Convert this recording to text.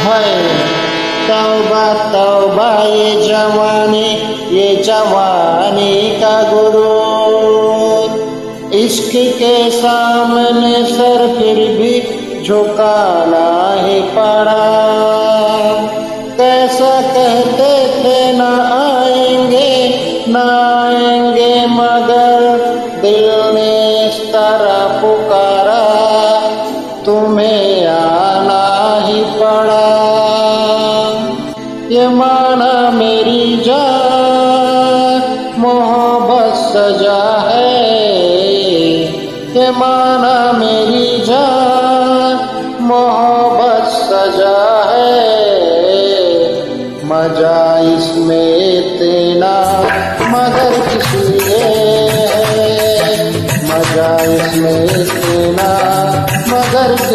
है तौबा तौबा ये जवानी का गुरूर। इश्क के सामने सर फिर भी झुकाना ही पड़ा। कैसा कहते थे ना आएंगे मगर दिल ने इस तरह पुकारा, तुम्हें आना ही पड़ा। ये माना मेरी जान मोहब्बत सजा है, ये माना मेरी जान मोहब्बत सजा है। मजा इसमें इतना मगर किस लिए है, मजा इसमें इतना मगर किस